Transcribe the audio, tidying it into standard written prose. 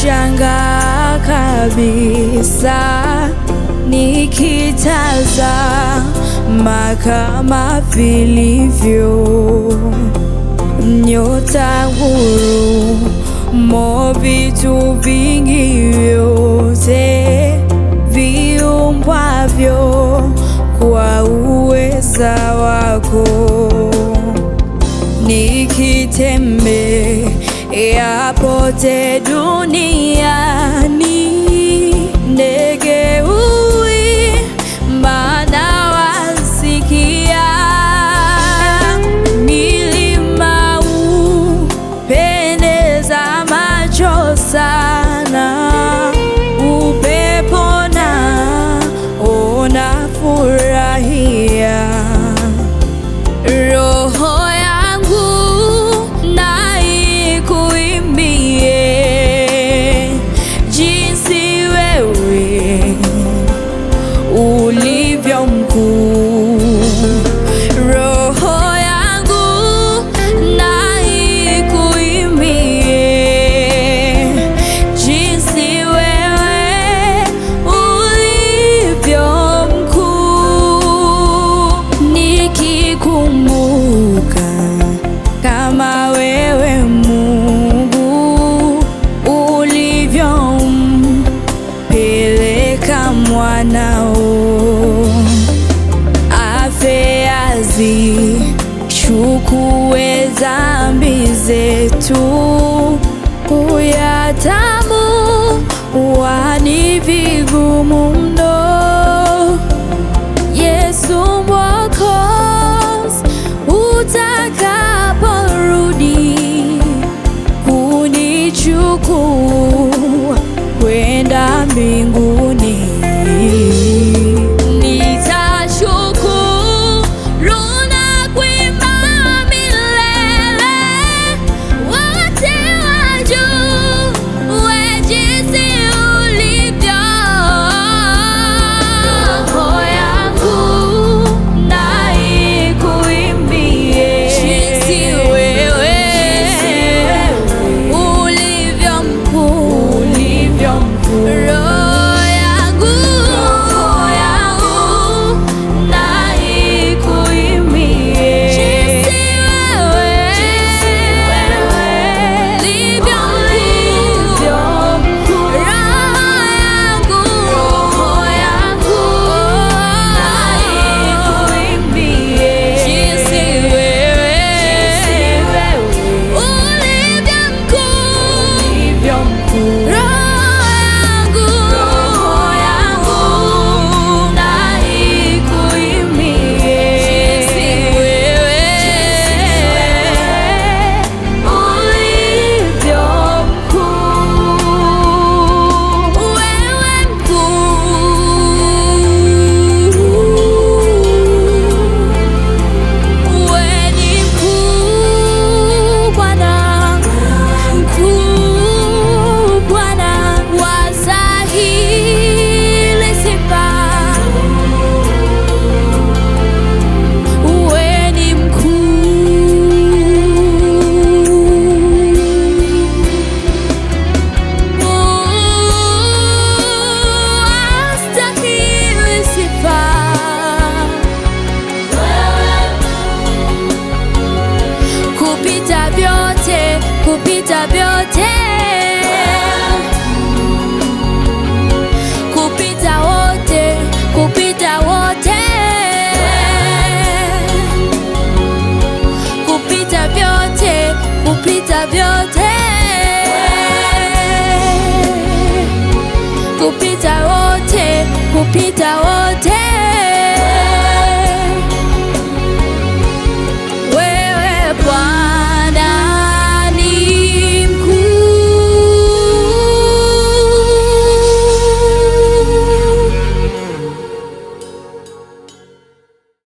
nashangaa kabisa nikitazama kama vilivyo nyota, ngurumo, vitu vingi vyote viumbwavyo kwa uweza wako. Nikitembea pote duniani, ndege huimba na wasikia, milima hupendeza macho sana, upepo nao unafurahia. Roho yangu na ikuimbie jinsi wewe ulivyo mkuu. Roho yangu na ikuimbie jinsi wewe ulivyo mkuu. Nikikumbuka kama wewe Mungu ulivyompeleka mwanao afe azichukue dhambi zetu, kuyatambua ni vigumu mno. Yesu Mwokozi, utakaporudi kunichukua kwenda mbinguni, nitashukuru na kuimba milele, wote wajue jinsi ulivyo. Roho yangu na ikuimbie jinsi wewe ulivyo mkuu. Roho yangu na ikuimbie jinsi wewe ulivyo mkuu. Roho yangu na ikuimbie jinsi wewe ulivyo mkuu. Kupita vyote